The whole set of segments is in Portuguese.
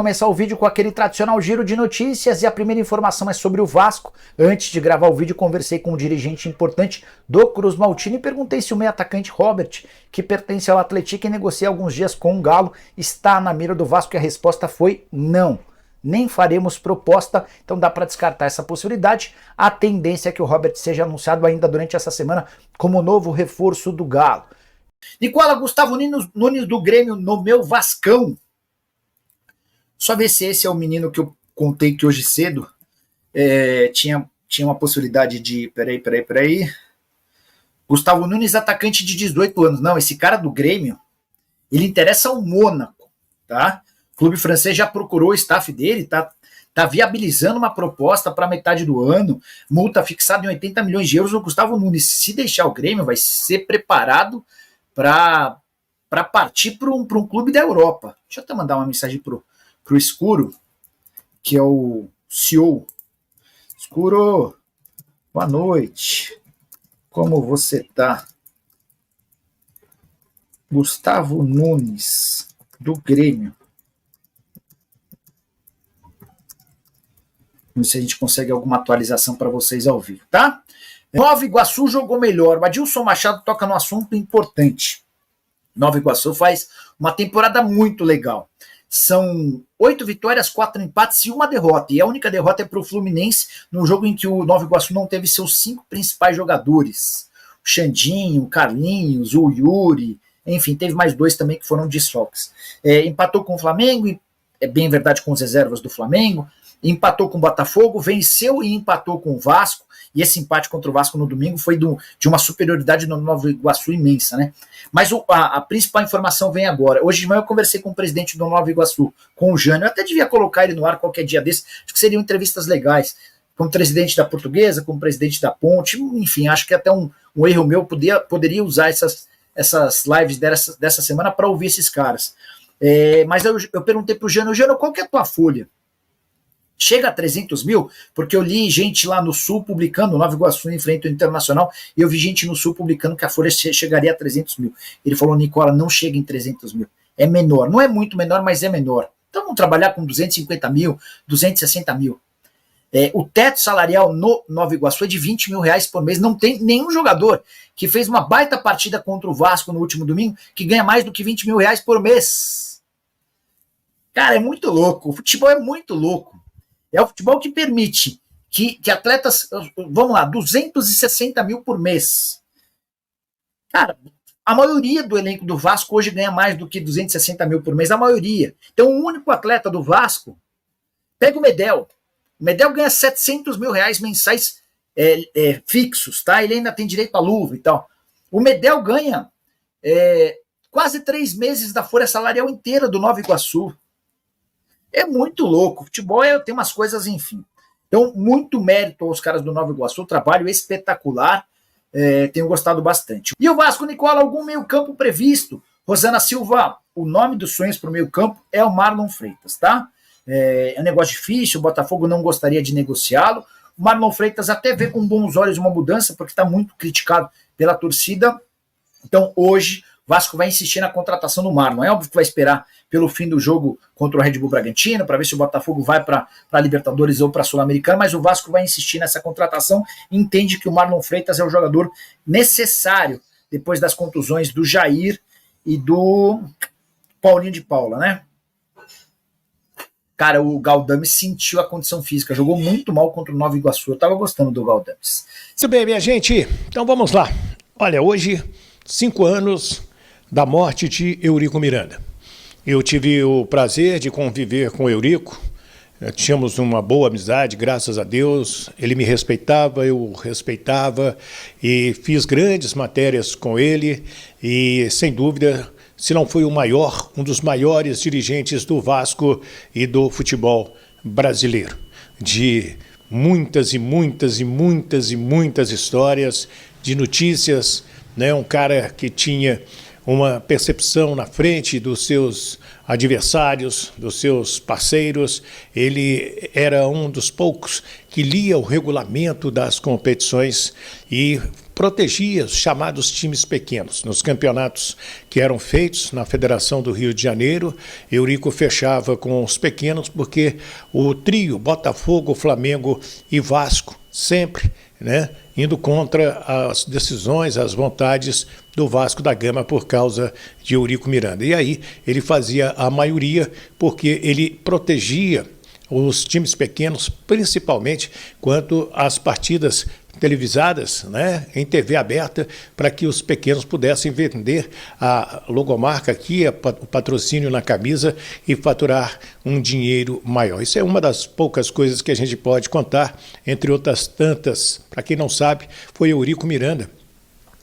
Começar o vídeo com aquele tradicional giro de notícias e a primeira informação é sobre o Vasco. Antes de gravar o vídeo, conversei com um dirigente importante do Cruz Maltino e perguntei se o meio atacante Robert, que pertence ao Atlético e negocia há alguns dias com o Galo, está na mira do Vasco, e a resposta foi não. Nem faremos proposta, então dá para descartar essa possibilidade. A tendência é que o Robert seja anunciado ainda durante essa semana como novo reforço do Galo. Nicola, Gustavo Nunes do Grêmio no meu Vascão. Só ver se esse é o menino que eu contei que hoje cedo tinha uma possibilidade de... Peraí. Gustavo Nunes, atacante de 18 anos. Não, esse cara do Grêmio, ele interessa ao Mônaco, tá? O clube francês já procurou o staff dele, tá viabilizando uma proposta para metade do ano, multa fixada em 80 milhões de euros. O Gustavo Nunes, se deixar o Grêmio, vai ser preparado para partir para um clube da Europa. Deixa eu até mandar uma mensagem pro Escuro, que é o CEO. Escuro, boa noite. Como você tá? Gustavo Nunes, do Grêmio. Vamos ver se a gente consegue alguma atualização para vocês ao vivo, tá? Nova Iguaçu jogou melhor. O Adilson Machado toca no assunto importante. Nova Iguaçu faz uma temporada muito legal. São 8 vitórias, 4 empates e 1 derrota. E a única derrota é para o Fluminense, num jogo em que o Nova Iguaçu não teve seus 5 principais jogadores. O Xandinho, o Carlinhos, o Yuri, enfim, teve mais 2 também que foram desfalques. Empatou com o Flamengo, é bem verdade, com as reservas do Flamengo. Empatou com o Botafogo, venceu e empatou com o Vasco. E esse empate contra o Vasco no domingo foi de uma superioridade no Nova Iguaçu imensa, né? Mas a principal informação vem agora. Hoje de manhã eu conversei com o presidente do Nova Iguaçu, com o Jânio. Eu até devia colocar ele no ar qualquer dia desse. Acho que seriam entrevistas legais. Com o presidente da Portuguesa, com o presidente da Ponte. Enfim, acho que até um erro meu poderia usar essas lives dessa semana para ouvir esses caras. Mas eu perguntei para o Jânio, qual que é a tua folha? Chega a 300 mil, porque eu li gente lá no Sul publicando, Nova Iguaçu enfrenta o Internacional, e eu vi gente no Sul publicando que a folha chegaria a 300 mil. Ele falou, Nicola, não chega em 300 mil. É menor. Não é muito menor, mas é menor. Então vamos trabalhar com 250 mil, 260 mil. O teto salarial no Nova Iguaçu é de 20 mil reais por mês. Não tem nenhum jogador que fez uma baita partida contra o Vasco no último domingo que ganha mais do que 20 mil reais por mês. Cara, é muito louco. O futebol é muito louco. É o futebol que permite que atletas, vamos lá, 260 mil por mês. Cara, a maioria do elenco do Vasco hoje ganha mais do que 260 mil por mês, a maioria. Então o único atleta do Vasco, pega o Medel. O Medel ganha 700 mil reais mensais fixos, tá? Ele ainda tem direito à luva e tal. O Medel ganha quase 3 meses da folha salarial inteira do Nova Iguaçu. É muito louco. O futebol tem umas coisas, enfim. Então, muito mérito aos caras do Nova Iguaçu. Trabalho espetacular. Tenho gostado bastante. E o Vasco, Nicola, algum meio-campo previsto? Rosana Silva, o nome dos sonhos para o meio-campo é o Marlon Freitas, tá? É um negócio difícil. O Botafogo não gostaria de negociá-lo. O Marlon Freitas até vê com bons olhos uma mudança, porque está muito criticado pela torcida. Então, hoje, o Vasco vai insistir na contratação do Marlon. É óbvio que vai esperar pelo fim do jogo contra o Red Bull Bragantino, para ver se o Botafogo vai para a Libertadores ou para a Sul-Americana, mas o Vasco vai insistir nessa contratação, entende que o Marlon Freitas é o jogador necessário depois das contusões do Jair e do Paulinho de Paula, né? Cara, o Galdames sentiu a condição física, jogou muito mal contra o Nova Iguaçu. Eu tava gostando do Galdames. Muito bem, minha gente, então vamos lá. Olha, hoje, 5 anos da morte de Eurico Miranda. Eu tive o prazer de conviver com o Eurico, tínhamos uma boa amizade, graças a Deus, ele me respeitava, eu o respeitava, e fiz grandes matérias com ele, e sem dúvida, se não foi o maior, um dos maiores dirigentes do Vasco e do futebol brasileiro, de muitas e muitas e muitas e muitas histórias, de notícias, né? Um cara que tinha uma percepção na frente dos seus adversários, dos seus parceiros. Ele era um dos poucos que lia o regulamento das competições e protegia os chamados times pequenos. Nos campeonatos que eram feitos na Federação do Rio de Janeiro, Eurico fechava com os pequenos, porque o trio Botafogo, Flamengo e Vasco sempre, né, indo contra as decisões, as vontades do Vasco da Gama por causa de Eurico Miranda. E aí ele fazia a maioria porque ele protegia os times pequenos, principalmente quanto às partidas televisadas, né, em TV aberta, para que os pequenos pudessem vender a logomarca aqui, o patrocínio na camisa e faturar um dinheiro maior. Isso é uma das poucas coisas que a gente pode contar, entre outras tantas. Para quem não sabe, foi Eurico Miranda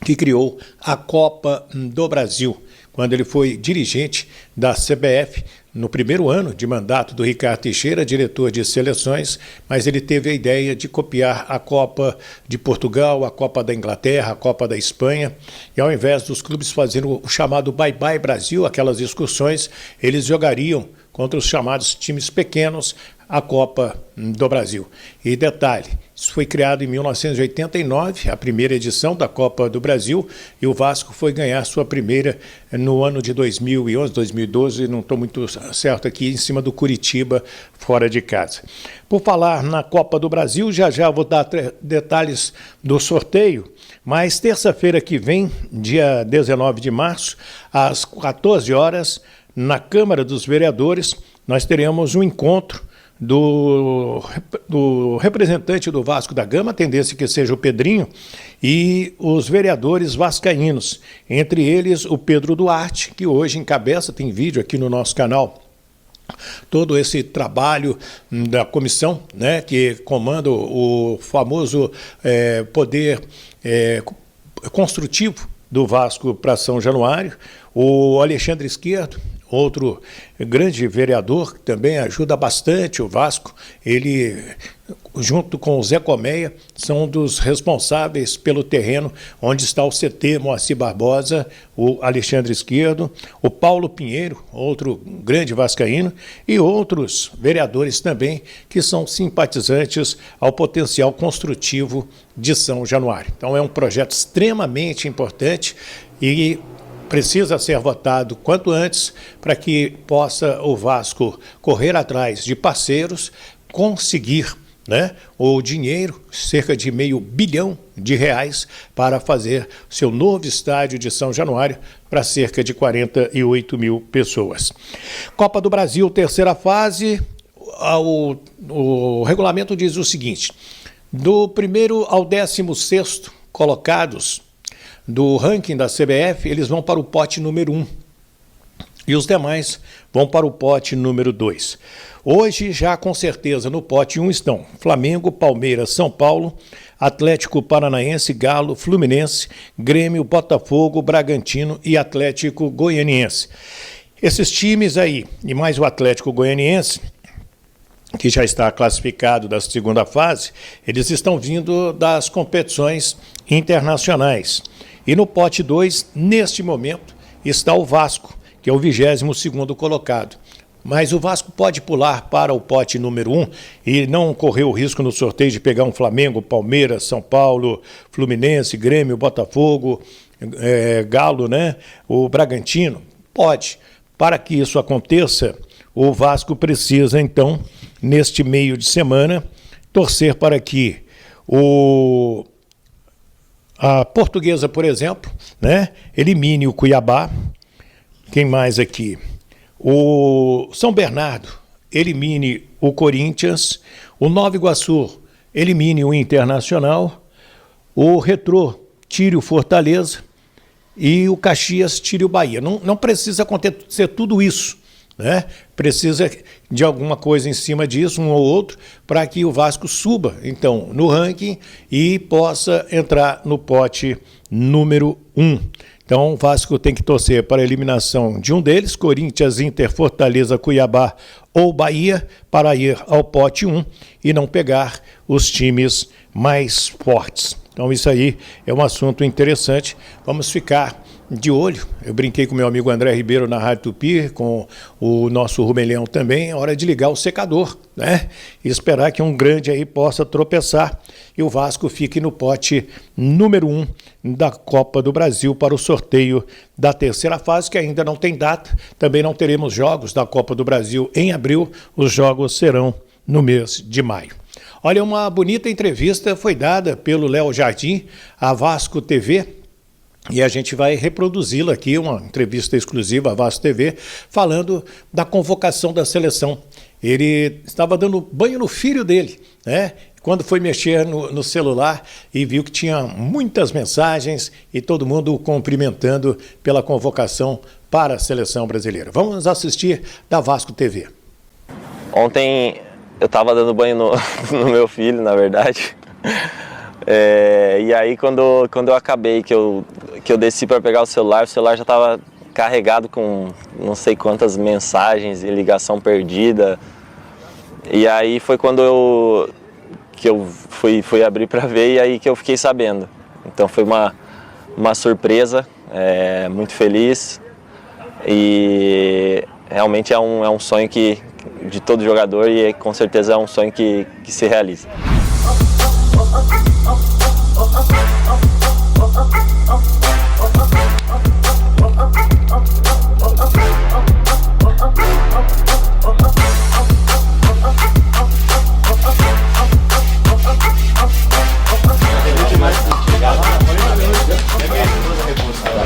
que criou a Copa do Brasil, quando ele foi dirigente da CBF, no primeiro ano de mandato do Ricardo Teixeira, diretor de seleções, mas ele teve a ideia de copiar a Copa de Portugal, a Copa da Inglaterra, a Copa da Espanha, e ao invés dos clubes fazerem o chamado Bye Bye Brasil, aquelas excursões, eles jogariam contra os chamados times pequenos a Copa do Brasil. E detalhe, isso foi criado em 1989, a primeira edição da Copa do Brasil, e o Vasco foi ganhar sua primeira no ano de 2011, 2012, não estou muito certo aqui, em cima do Curitiba, fora de casa. Por falar na Copa do Brasil, já vou dar detalhes do sorteio, mas terça-feira que vem, dia 19 de março, às 14 horas, na Câmara dos Vereadores, nós teremos um encontro do representante do Vasco da Gama, a tendência que seja o Pedrinho, e os vereadores vascaínos, entre eles o Pedro Duarte, que hoje encabeça, tem vídeo aqui no nosso canal, todo esse trabalho da comissão, né, que comanda o famoso poder construtivo do Vasco para São Januário, o Alexandre Esquerdo, outro grande vereador, que também ajuda bastante o Vasco. Ele, junto com o Zé Colmeia, são um dos responsáveis pelo terreno onde está o CT Moacir Barbosa, o Alexandre Esquerdo, o Paulo Pinheiro, outro grande vascaíno, e outros vereadores também que são simpatizantes ao potencial construtivo de São Januário. Então é um projeto extremamente importante e precisa ser votado quanto antes para que possa o Vasco correr atrás de parceiros, conseguir, né, o dinheiro, cerca de R$500 milhão para fazer seu novo estádio de São Januário para cerca de 48 mil pessoas. Copa do Brasil, terceira fase, o regulamento diz o seguinte: do primeiro ao 16º colocados do ranking da CBF, eles vão para o pote número 1 e os demais vão para o pote número 2. Hoje, já com certeza, no pote 1 estão Flamengo, Palmeiras, São Paulo, Atlético Paranaense, Galo, Fluminense, Grêmio, Botafogo, Bragantino e Atlético Goianiense. Esses times aí, e mais o Atlético Goianiense, que já está classificado da segunda fase, eles estão vindo das competições internacionais. E no pote 2, neste momento, está o Vasco, que é o 22º colocado. Mas o Vasco pode pular para o pote número 1 e não correr o risco no sorteio de pegar um Flamengo, Palmeiras, São Paulo, Fluminense, Grêmio, Botafogo, Galo, né? O Bragantino. Pode. Para que isso aconteça, o Vasco precisa, então, neste meio de semana, torcer para que a Portuguesa, por exemplo, né, elimine o Cuiabá. Quem mais aqui? O São Bernardo elimine o Corinthians. O Nova Iguaçu elimine o Internacional. O Retrô tire o Fortaleza. E o Caxias tire o Bahia. Não precisa acontecer tudo isso, né? Precisa de alguma coisa em cima disso, um ou outro, para que o Vasco suba, então, no ranking e possa entrar no pote número 1. Então, o Vasco tem que torcer para a eliminação de um deles, Corinthians, Inter, Fortaleza, Cuiabá ou Bahia, para ir ao pote 1 e não pegar os times mais fortes. Então, isso aí é um assunto interessante. Vamos ficar de olho. Eu brinquei com meu amigo André Ribeiro na Rádio Tupi, com o nosso Rumelião também, é hora de ligar o secador, né? E esperar que um grande aí possa tropeçar e o Vasco fique no pote número 1 da Copa do Brasil para o sorteio da terceira fase, que ainda não tem data. Também não teremos jogos da Copa do Brasil em abril, os jogos serão no mês de maio. Olha, uma bonita entrevista foi dada pelo Léo Jardim à Vasco TV, e a gente vai reproduzi-la aqui, uma entrevista exclusiva à Vasco TV, falando da convocação da seleção. Ele estava dando banho no filho dele, né? Quando foi mexer no celular e viu que tinha muitas mensagens e todo mundo o cumprimentando pela convocação para a seleção brasileira. Vamos assistir da Vasco TV. Ontem eu estava dando banho no meu filho, na verdade. E aí quando eu acabei, que eu desci para pegar o celular já estava carregado com não sei quantas mensagens e ligação perdida. E aí foi quando eu fui abrir para ver e aí que eu fiquei sabendo. Então foi uma surpresa, muito feliz, e realmente é um sonho de todo jogador, e com certeza é um sonho que se realiza.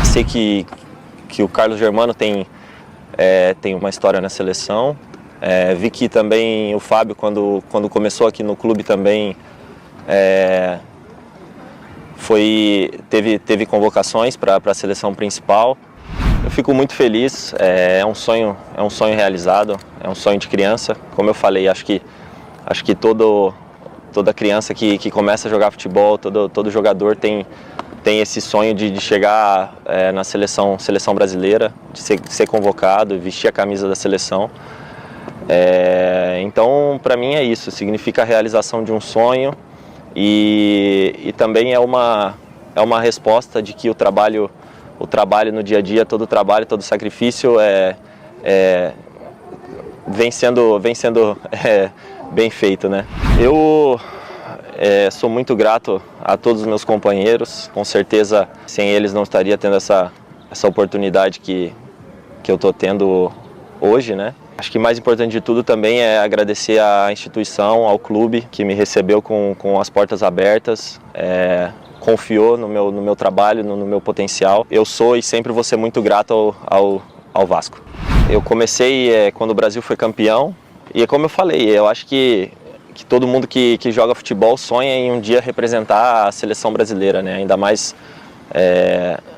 Sei que o Carlos Germano tem uma história na seleção. Vi que também o Fábio, quando começou aqui no clube, também teve convocações para a seleção principal. Eu fico muito feliz, é um sonho realizado, é um sonho de criança. Como eu falei, acho que toda criança que começa a jogar futebol, todo jogador tem esse sonho de chegar na seleção brasileira, de ser convocado, vestir a camisa da seleção. Então, para mim é isso, significa a realização de um sonho, e também é uma resposta de que o trabalho no dia a dia, todo trabalho, todo sacrifício vem sendo bem feito, né? Eu sou muito grato a todos os meus companheiros. Com certeza, sem eles não estaria tendo essa oportunidade que eu estou tendo hoje, né? Acho que mais importante de tudo também é agradecer à instituição, ao clube, que me recebeu com as portas abertas, confiou no meu trabalho, no meu potencial. Eu sou e sempre vou ser muito grato ao Vasco. Eu comecei quando o Brasil foi campeão, e como eu falei, eu acho que todo mundo que joga futebol sonha em um dia representar a seleção brasileira, né? Ainda mais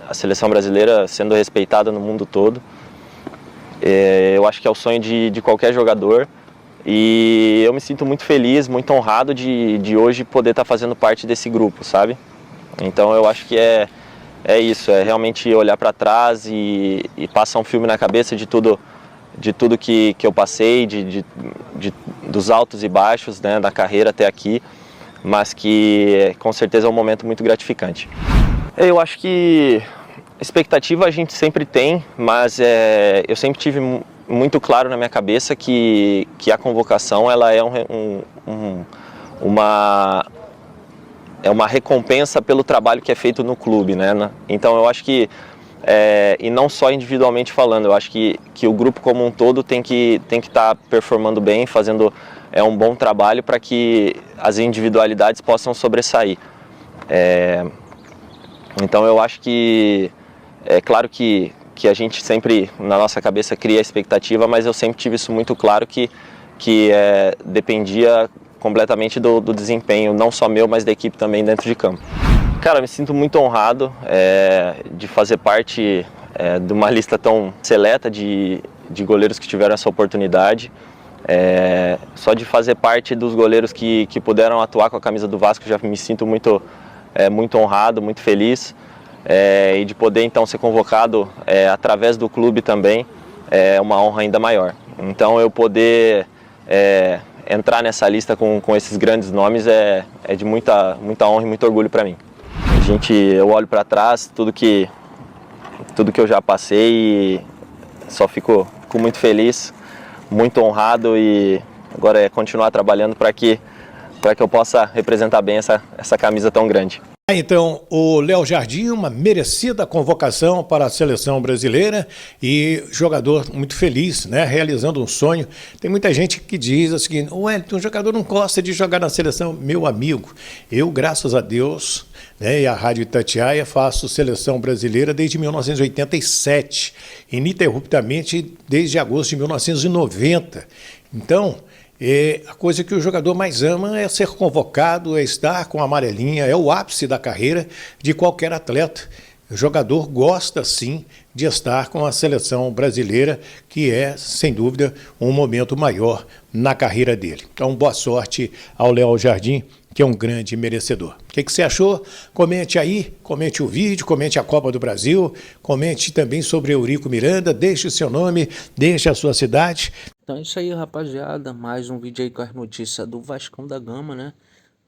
a seleção brasileira sendo respeitada no mundo todo. Eu acho que é o sonho de qualquer jogador, e eu me sinto muito feliz, muito honrado de hoje poder estar fazendo parte desse grupo, sabe? Então eu acho que é isso, é realmente olhar para trás e passar um filme na cabeça de tudo que eu passei, dos altos e baixos, né, da carreira até aqui, mas que com certeza é um momento muito gratificante. Eu acho que expectativa a gente sempre tem, mas eu sempre tive muito claro na minha cabeça que a convocação ela é uma recompensa pelo trabalho que é feito no clube, né? Então eu acho que, e não só individualmente falando, eu acho que o grupo como um todo tem que estar performando bem, fazendo um bom trabalho para que as individualidades possam sobressair. Então eu acho que é claro que a gente sempre, na nossa cabeça, cria a expectativa, mas eu sempre tive isso muito claro que dependia completamente do desempenho, não só meu, mas da equipe também dentro de campo. Cara, me sinto muito honrado de fazer parte de uma lista tão seleta de goleiros que tiveram essa oportunidade. Só de fazer parte dos goleiros que puderam atuar com a camisa do Vasco, já me sinto muito honrado, muito feliz. E de poder então ser convocado através do clube também é uma honra ainda maior. Então eu poder entrar nessa lista com esses grandes nomes é de muita honra e muito orgulho para mim. Eu olho para trás, tudo que tudo que eu já passei e só fico muito feliz, muito honrado e agora é continuar trabalhando para que eu possa representar bem essa camisa tão grande. Então, o Léo Jardim, uma merecida convocação para a seleção brasileira e jogador muito feliz, né, realizando um sonho. Tem muita gente que diz o seguinte: o jogador não gosta de jogar na seleção. Meu amigo, eu, graças a Deus, né, e a Rádio Itatiaia, faço seleção brasileira desde 1987, ininterruptamente desde agosto de 1990. Então, a coisa que o jogador mais ama é ser convocado, é estar com a amarelinha, é o ápice da carreira de qualquer atleta. O jogador gosta, sim, de estar com a seleção brasileira, que é, sem dúvida, um momento maior na carreira dele. Então, boa sorte ao Léo Jardim, que é um grande merecedor. O que você achou? Comente aí, comente o vídeo, comente a Copa do Brasil, comente também sobre Eurico Miranda, deixe o seu nome, deixe a sua cidade. Então é isso aí, rapaziada, mais um vídeo aí com as notícias do Vascão da Gama, né?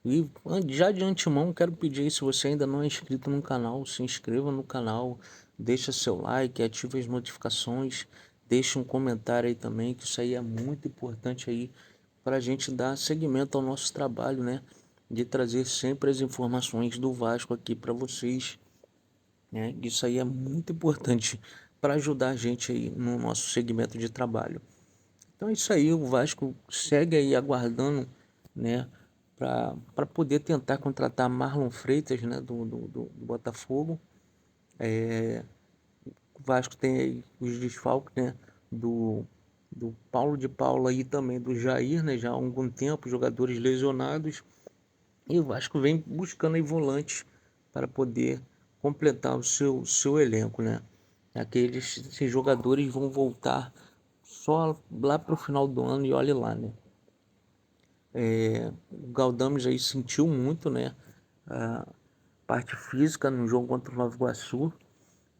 E já de antemão quero pedir aí, se você ainda não é inscrito no canal, se inscreva no canal, deixa seu like, ative as notificações, deixa um comentário aí também, que isso aí é muito importante aí para a gente dar seguimento ao nosso trabalho, né? De trazer sempre as informações do Vasco aqui para vocês, né? Isso aí é muito importante para ajudar a gente aí no nosso segmento de trabalho. Então é isso aí, o Vasco segue aí aguardando, né, para poder tentar contratar Marlon Freitas, né, do Botafogo. O Vasco tem aí os desfalques, né, do Paulo de Paula e também do Jair, né, já há algum tempo, jogadores lesionados. E o Vasco vem buscando aí volantes para poder completar o seu elenco, né. Esses jogadores vão voltar só lá para o final do ano e olhe lá, né? O Galdames aí sentiu muito, né? A parte física no jogo contra o Nova Iguaçu,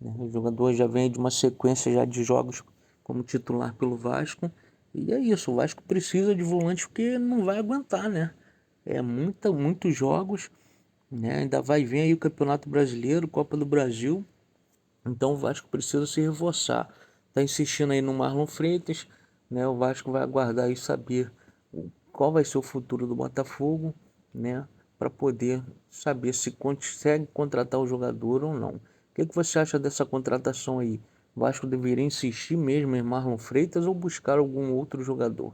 né? O jogador já vem de uma sequência já de jogos como titular pelo Vasco. E é isso, o Vasco precisa de volante porque não vai aguentar, né? Muitos jogos, né? Ainda vai vir aí o Campeonato Brasileiro, Copa do Brasil. Então o Vasco precisa se reforçar. Tá insistindo aí no Marlon Freitas, né? O Vasco vai aguardar e saber qual vai ser o futuro do Botafogo, né? Para poder saber se consegue contratar o jogador ou não. O que você acha dessa contratação aí? O Vasco deveria insistir mesmo em Marlon Freitas ou buscar algum outro jogador?